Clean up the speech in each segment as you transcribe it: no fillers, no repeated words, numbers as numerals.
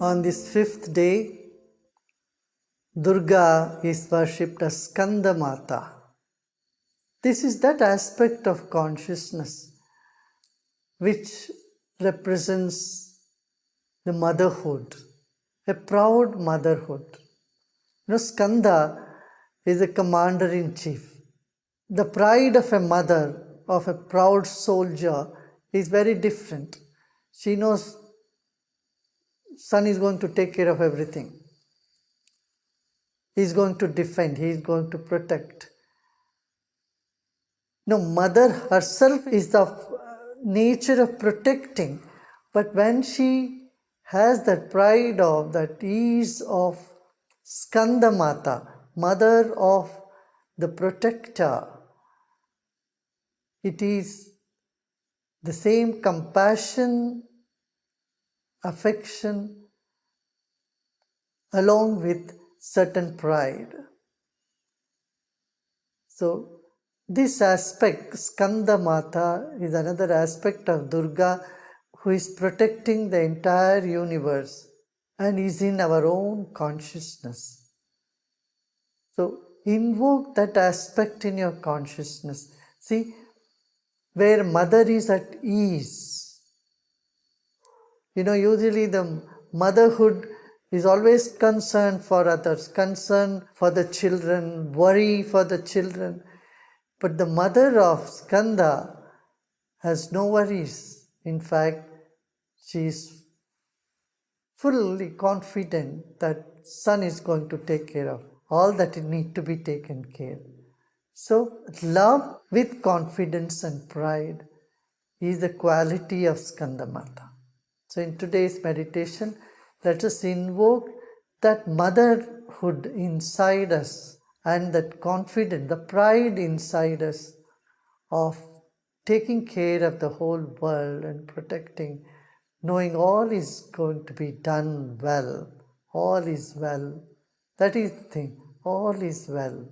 On this fifth day, Durga is worshipped as Skanda Mata. This is that aspect of consciousness which represents the motherhood, a proud motherhood. Skanda is a commander-in-chief. The pride of a mother, of a proud soldier, is very different. She knows son is going to take care of everything. He is going to defend, he is going to protect. No, mother herself is the nature of protecting, but when she has that pride of, that ease of Skanda Mata, mother of the protector, it is the same compassion, affection, along with certain pride. So, this aspect, Skanda Mata, is another aspect of Durga who is protecting the entire universe and is in our own consciousness. So, invoke that aspect in your consciousness. See, where mother is at ease. Usually the motherhood is always concerned for others, concern for the children, worry for the children. But the mother of Skanda has no worries. In fact, she is fully confident that son is going to take care of all that need to be taken care. So, love with confidence and pride is the quality of Skanda Mata. So, in today's meditation, let us invoke that motherhood inside us and that confidence, the pride inside us of taking care of the whole world and protecting, knowing all is going to be done well, all is well. That is the thing, all is well.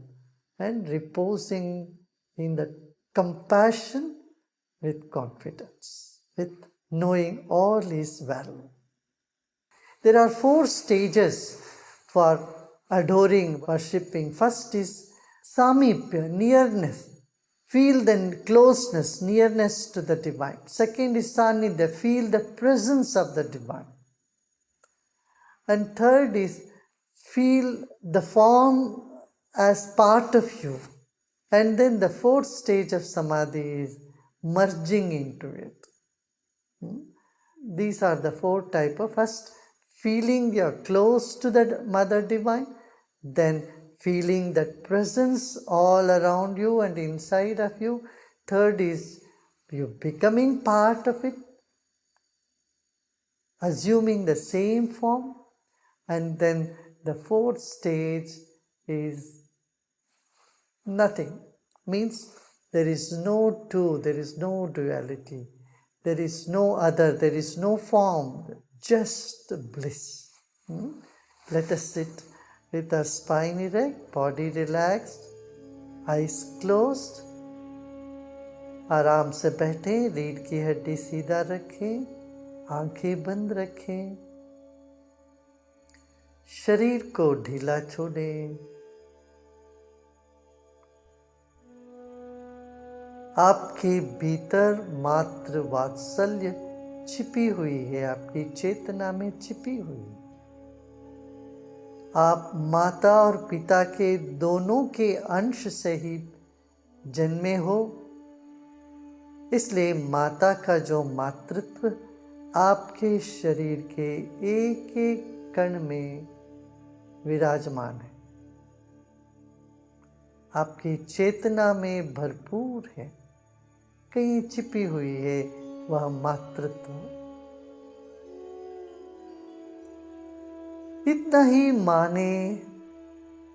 And reposing in the compassion with confidence, with knowing all is well. There are 4 stages for adoring, worshipping. First is samipya, nearness. Feel the closeness, nearness to the divine. Second is sanidhya, feel the presence of the divine. And third is feel the form as part of you. And then the 4th stage of samadhi is merging into it. These are the 4 types of first feeling you are close to the Mother Divine, then feeling that presence all around you and inside of you. Third is you becoming part of it, assuming the same form. And then the 4th stage is nothing. Means there is no two, there is no duality, there is no other, there is no form, just bliss. Let us sit with our spine erect, body relaxed, eyes closed, आराम से बैठे, रीढ़ की हड्डी सीधा रखें, आंखें बंद रखें, शरीर को ढीला छोड़ें। आपके भीतर मातृ वात्सल्य छिपी हुई है, आपकी चेतना में छिपी हुई। आप माता और पिता के दोनों के अंश से ही जन्मे हो, इसलिए माता का जो मातृत्व आपके शरीर के एक एक कण में विराजमान है, आपकी चेतना में भरपूर है, कहीं छिपी हुई है वह मातृत्व। इतना ही माने,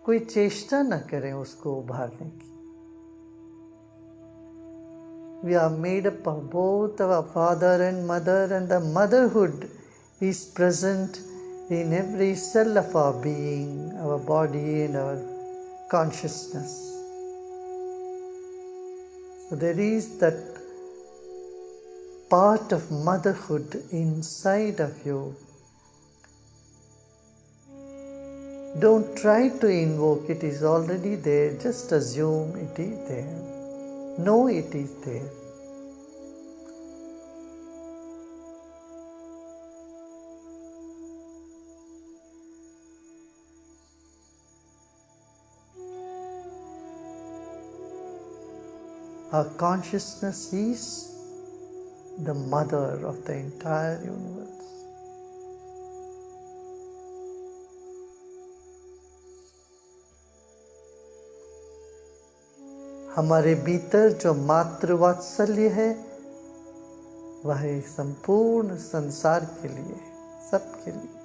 कोई चेष्टा न करें उसको उभारने की। We are made up of both our father and mother, and the motherhood is present in every cell of our being, our body and our consciousness. So there is that part of motherhood inside of you Don't try to invoke, it is already there. Just assume it is there. Know it is there. Our consciousness is the mother of the entire universe. हमारे भीतर जो मातृवात्सल्य है वह संपूर्ण संसार के लिए, सबके लिए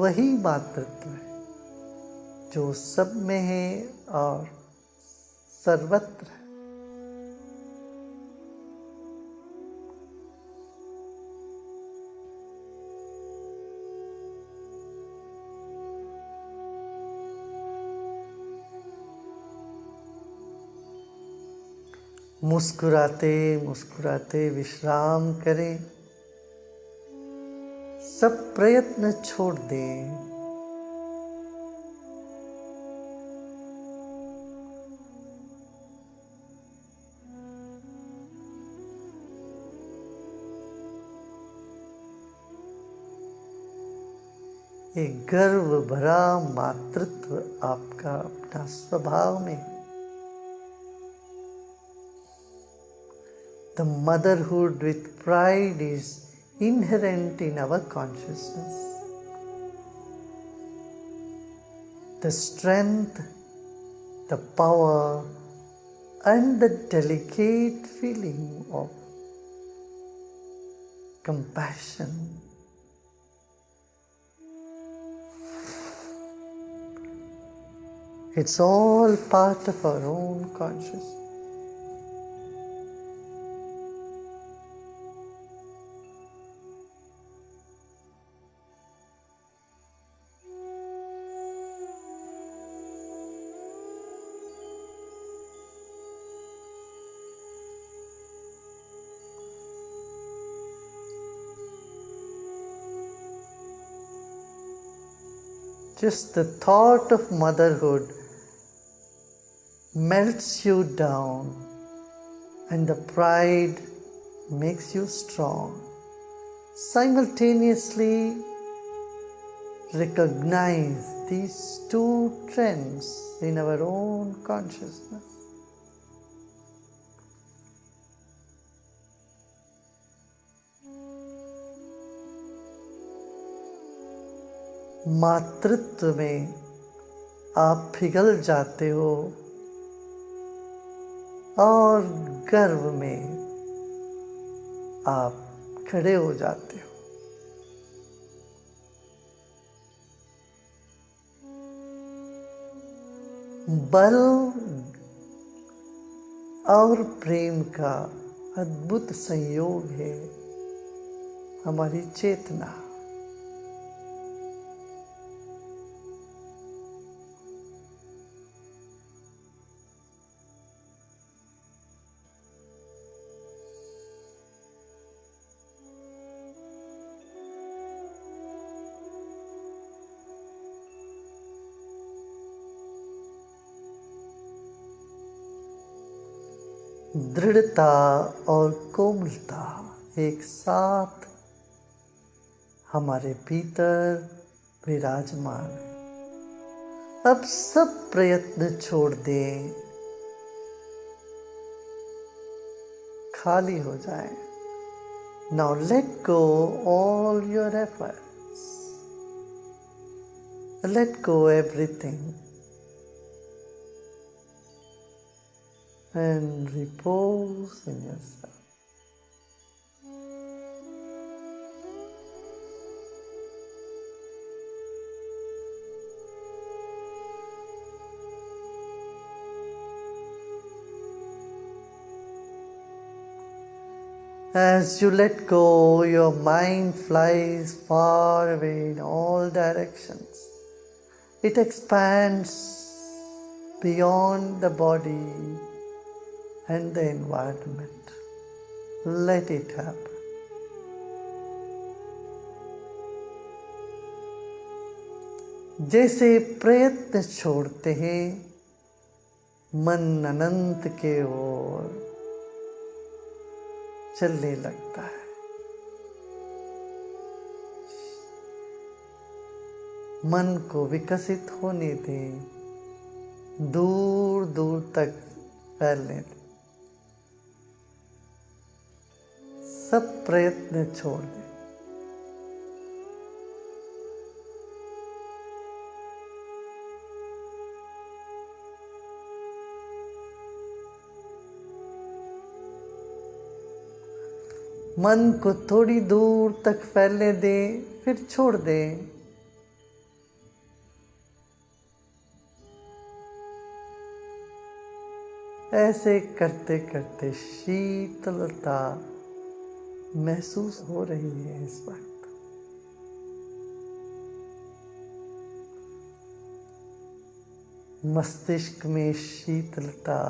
वही मातृत्व है जो सब में है और सर्वत्र है। मुस्कुराते मुस्कुराते विश्राम करें, सब प्रयत्न छोड़ दें। एक गर्व भरा मातृत्व आपका अपना स्वभाव में। The motherhood with pride is inherent in our consciousness. The strength, the power, and the delicate feeling of compassion. It's all part of our own consciousness. Just the thought of motherhood melts you down, and the pride makes you strong. Simultaneously recognize these two trends in our own consciousness. मातृत्व में आप पिघल जाते हो और गर्व में आप खड़े हो जाते हो। बल और प्रेम का अद्भुत संयोग है हमारी चेतना। दृढ़ता और कोमलता एक साथ हमारे भीतर विराजमान है। अब सब प्रयत्न छोड़ दें, खाली हो जाए। Now let go all your efforts. Let go everything. And repose in yourself. As you let go, your mind flies far away in all directions. It expands beyond the body and the environment. Let it happen. जैसे प्रयत्न छोड़ते हैं मन अनंत के ओर चलने लगता है। मन को विकसित होने दें, दूर दूर तक फैलने दें। सब प्रयत्न छोड़ दें। मन को थोड़ी दूर तक फैलने दें, फिर छोड़ दें। ऐसे करते करते शीतलता महसूस हो रही है इस वक्त। मस्तिष्क में शीतलता,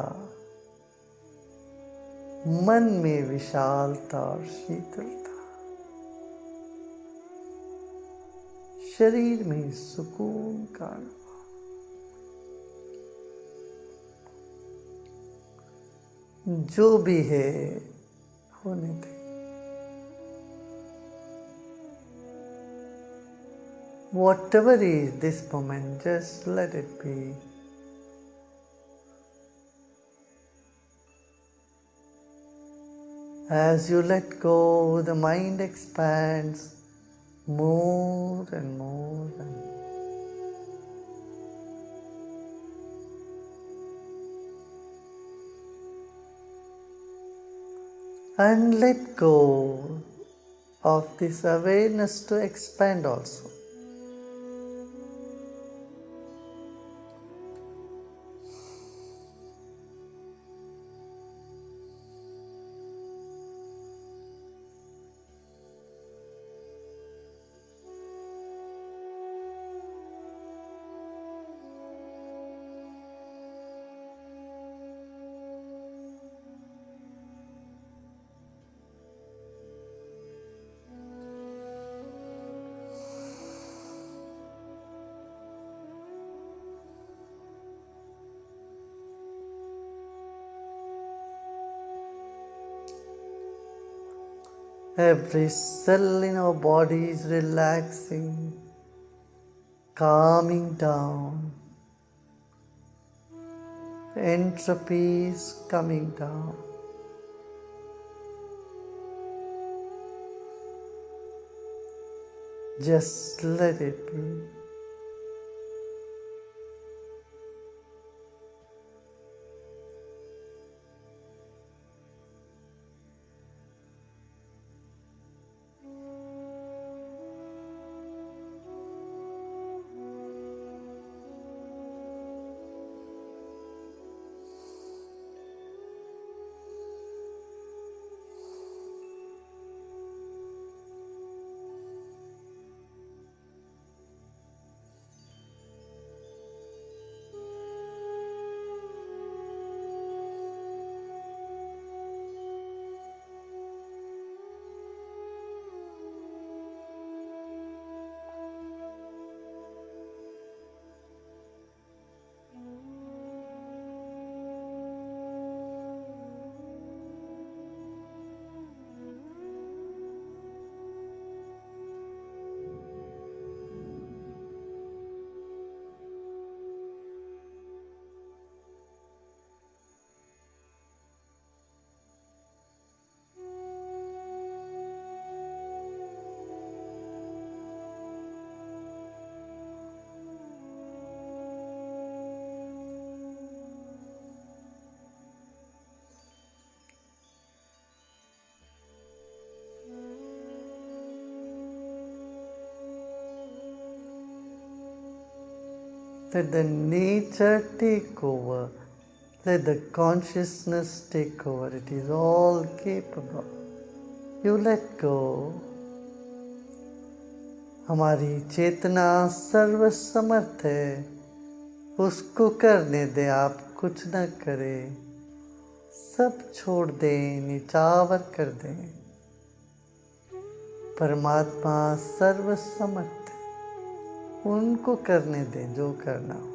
मन में विशालता और शीतलता, शरीर में सुकून का अनुभव। जो भी है होने दे। Whatever is this moment, just let it be. As you let go, the mind expands more and more and more. And let go of this awareness to expand also. Every cell in our body is relaxing, calming down. The entropy is coming down. Just let it be. Let the nature take over. Let the consciousness take over. It is all capable. You let go. हमारी चेतना सर्वसमर्थ है, उसको करने दे, आप कुछ न करें, सब छोड़ दें, निचावर कर दें। परमात्मा सर्वसमर्थ है। उनको करने दें जो करना हो।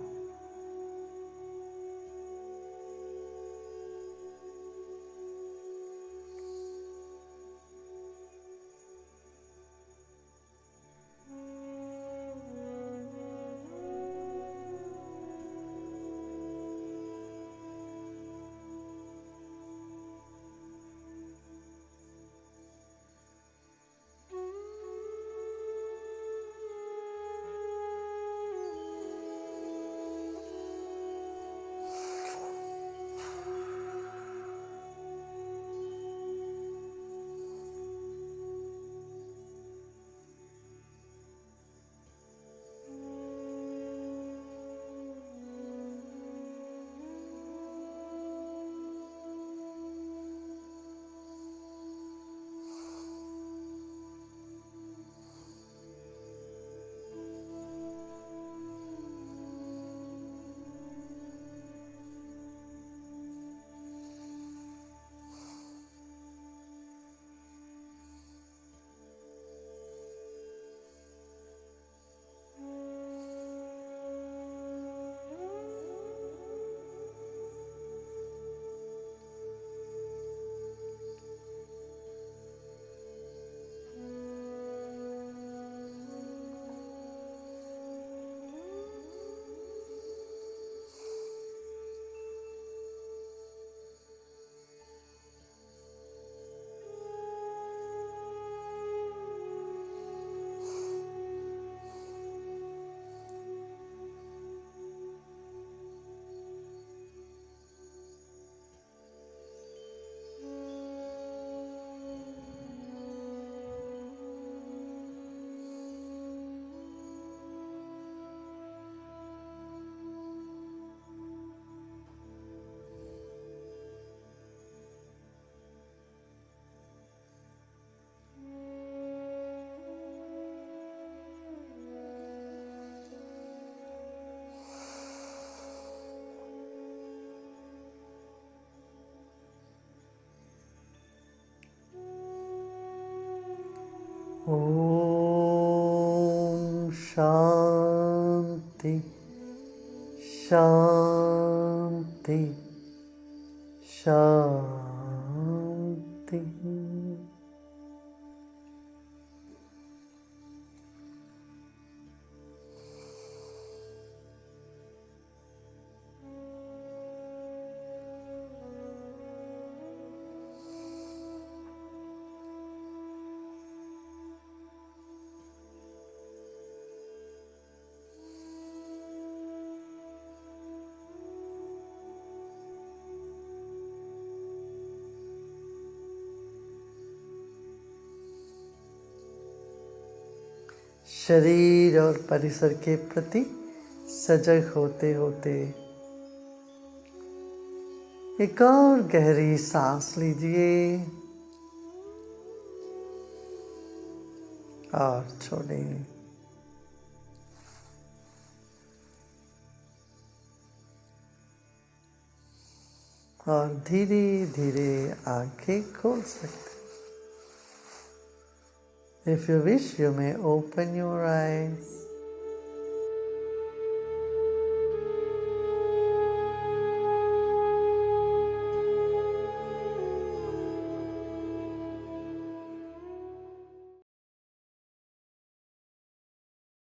ओम शांति शांति शांति। शरीर और परिसर के प्रति सजग होते होते एक और गहरी सांस लीजिए और छोड़ें। और धीरे धीरे आंखें खोल सकते। If you wish, you may open your eyes.